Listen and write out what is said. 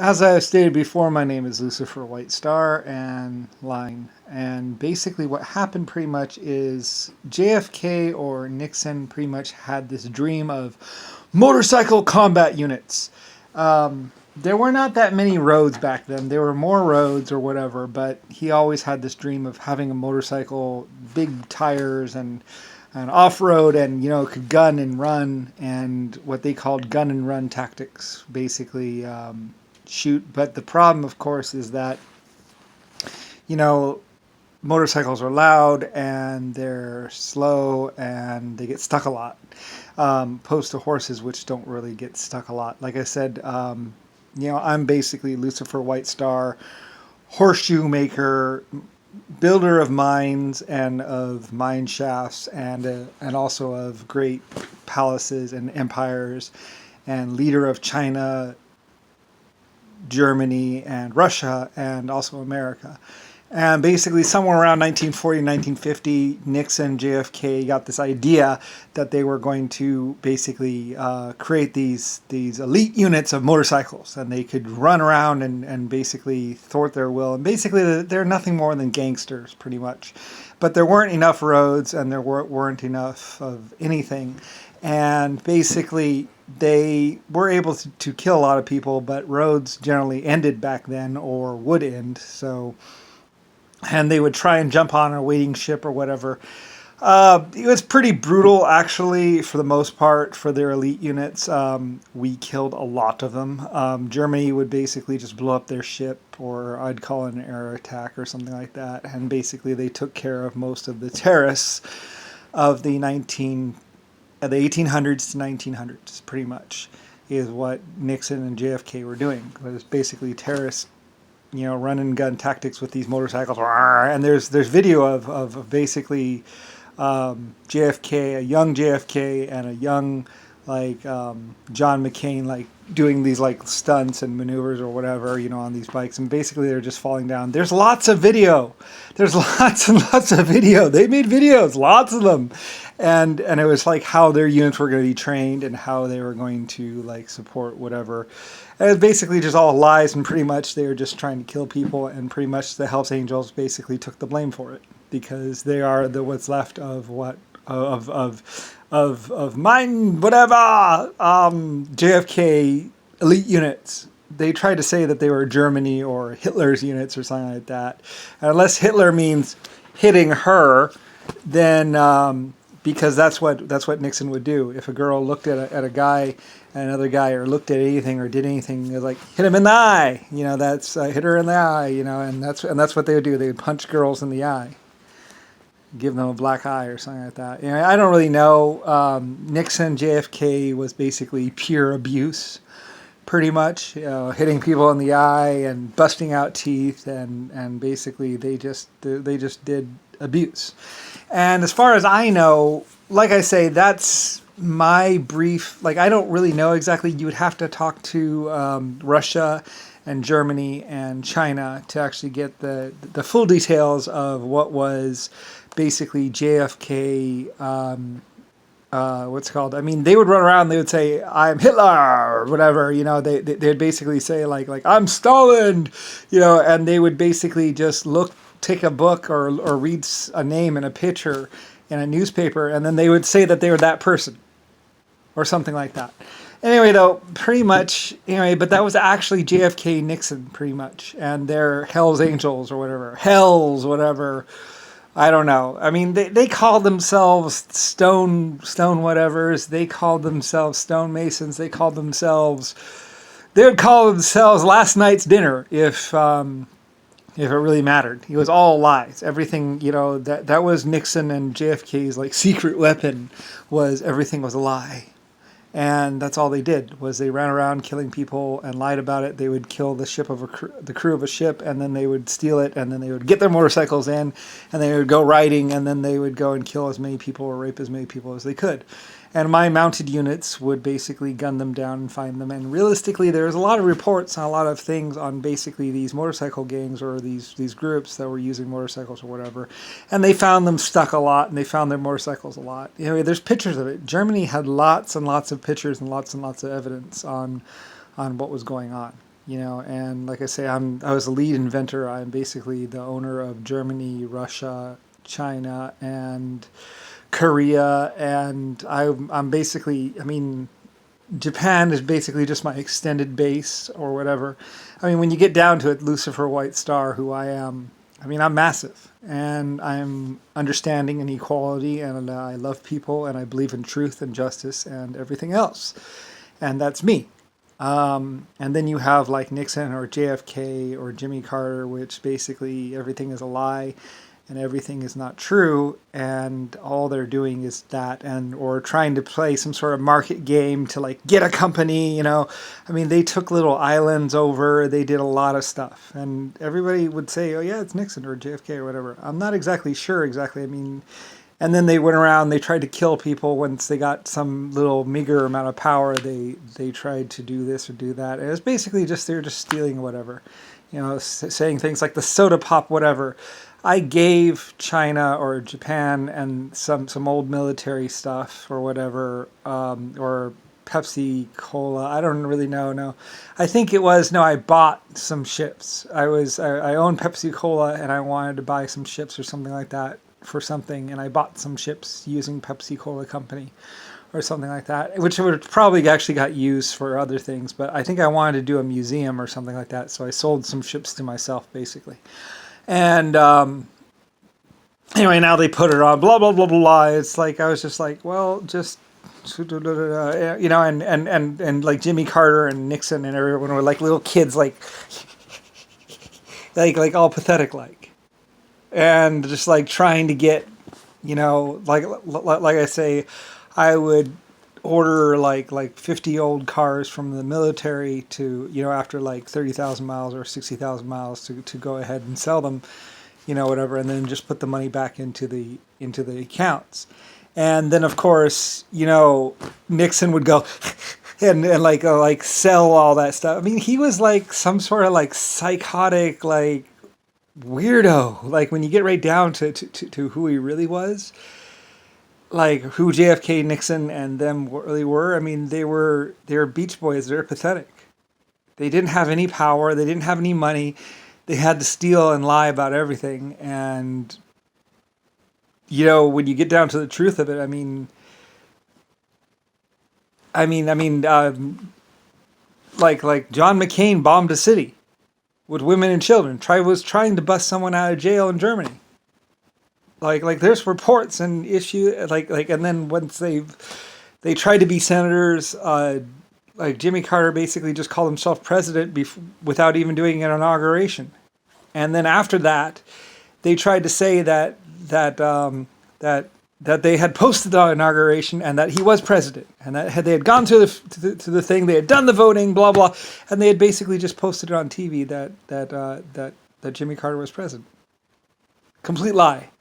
as I stated before, my name is Lucifer White Star and Line. And basically, what happened pretty much is JFK or Nixon pretty much had this dream of motorcycle combat units. There were not that many roads back then. There were more roads or whatever, but he always had this dream of having a motorcycle, big tires, and off-road, and could gun and run, and what they called gun and run tactics, basically shoot. But the problem, of course, is that motorcycles are loud and they're slow and they get stuck a lot, opposed to horses, which don't really get stuck a lot. Like I said, I'm basically Lucifer White Star, horseshoe maker, builder of mines and of mine shafts, and also of great palaces and empires, and leader of China, Germany, and Russia, and also America. And basically, somewhere around 1940, 1950, Nixon, JFK got this idea that they were going to basically create these elite units of motorcycles, and they could run around and basically thwart their will. And basically, they're nothing more than gangsters, pretty much. But there weren't enough roads, and there weren't enough of anything. And basically, they were able to kill a lot of people, but roads generally ended back then, or would end. And they would try and jump on a waiting ship or whatever. It was pretty brutal, actually, for the most part, for their elite units. We killed a lot of them. Germany would basically just blow up their ship, or I'd call it an air attack or something like that. And basically they took care of most of the terrorists of the 1800s to 1900s, pretty much, is what Nixon and JFK were doing. It was basically terrorists, run and gun tactics with these motorcycles. And there's video of basically JFK, a young JFK, and a young John McCain, doing these stunts and maneuvers or whatever, on these bikes. And basically they're just falling down. There's lots of video. There's lots and lots of video. They made videos, lots of them. And it was how their units were going to be trained and how they were going to support whatever. And it was basically just all lies, and pretty much they were just trying to kill people, and pretty much the Hells Angels basically took the blame for it, because they are what's left of mine, whatever, JFK elite units. They tried to say that they were Germany or Hitler's units or something like that. And unless Hitler means hitting her, then because that's what Nixon would do. If a girl looked at a guy and another guy, or looked at anything or did anything, it was hit him in the eye. That's hit her in the eye. And that's what they would do. They would punch girls in the eye, give them a black eye or something like that. I don't really know. Nixon, JFK was basically pure abuse, pretty much. Hitting people in the eye and busting out teeth, and basically they just did abuse. And as far as I know, like I say, that's my brief. I don't really know exactly. You would have to talk to Russia and Germany and China to actually get the full details of what was basically JFK, what's it called? I mean, they would run around, they would say, "I'm Hitler," or whatever, they'd basically say "I'm Stalin," and they would basically just take a book or read a name and a picture in a newspaper, and then they would say that they were that person or something like that. Anyway, though, pretty much, but that was actually JFK Nixon, pretty much, and their Hells Angels or whatever, Hells, whatever. I don't know. I mean, they called themselves stone whatevers. They called themselves stonemasons. They would call themselves last night's dinner if it really mattered. It was all lies. Everything, that was Nixon and JFK's secret weapon, was everything was a lie. And that's all they did, was they ran around killing people and lied about it. They would kill the crew of a ship, and then they would steal it, and then they would get their motorcycles in, and they would go riding, and then they would go and kill as many people or rape as many people as they could. And my mounted units would basically gun them down and find them. And realistically, there's a lot of reports and a lot of things on basically these motorcycle gangs or these groups that were using motorcycles or whatever. And they found them stuck a lot, and they found their motorcycles a lot. There's pictures of it. Germany had lots and lots of pictures and lots of evidence on what was going on. And like I say, I was the lead inventor. I'm basically the owner of Germany, Russia, China, and Korea, and I'm basically, Japan is basically just my extended base or whatever. When you get down to it, Lucifer White Star, who I am, I'm massive, and I'm understanding and equality, and I love people, and I believe in truth and justice and everything else, and that's me. And then you have like Nixon or JFK or Jimmy Carter, which basically everything is a lie and everything is not true, and all they're doing is that, and or trying to play some sort of market game to like get a company. They took little islands over, they did a lot of stuff, and everybody would say, oh yeah, it's Nixon or JFK or whatever. I'm not exactly sure exactly. And then they went around, they tried to kill people once they got some little meager amount of power. They tried to do this or do that. And it was basically just, they're just stealing whatever, saying things like the soda pop, whatever. I gave China or Japan and some old military stuff or whatever, or Pepsi Cola. I don't really know. No, I think it was, no, I bought some ships. I owned Pepsi Cola and I wanted to buy some ships or something like that for something, and I bought some ships using Pepsi Cola Company or something like that, which would probably actually got used for other things, but I think I wanted to do a museum or something like that, so I sold some ships to myself, basically. And anyway, now they put it on, blah, blah, blah, blah. It's like, I was just like, well, just, and like Jimmy Carter and Nixon and everyone were like little kids, like all pathetic, and just like trying to get, like I say, I would order like 50 old cars from the military to, after like 30,000 miles or 60,000 miles to go ahead and sell them, whatever, and then just put the money back into the accounts. And then of course, Nixon would go and like sell all that stuff. He was like some sort of like psychotic, like weirdo. Like when you get right down to who he really was, like who JFK, Nixon, and them really were. They were Beach Boys. They're pathetic. They didn't have any power. They didn't have any money. They had to steal and lie about everything. And when you get down to the truth of it, like John McCain bombed a city with women and children. Was trying to bust someone out of jail in Germany. Like there's reports and and then once they tried to be senators, like Jimmy Carter basically just called himself president without even doing an inauguration, and then after that, they tried to say that they had posted the inauguration and that he was president, and that they had gone to the thing, they had done the voting, blah blah, and they had basically just posted it on TV that Jimmy Carter was president. Complete lie.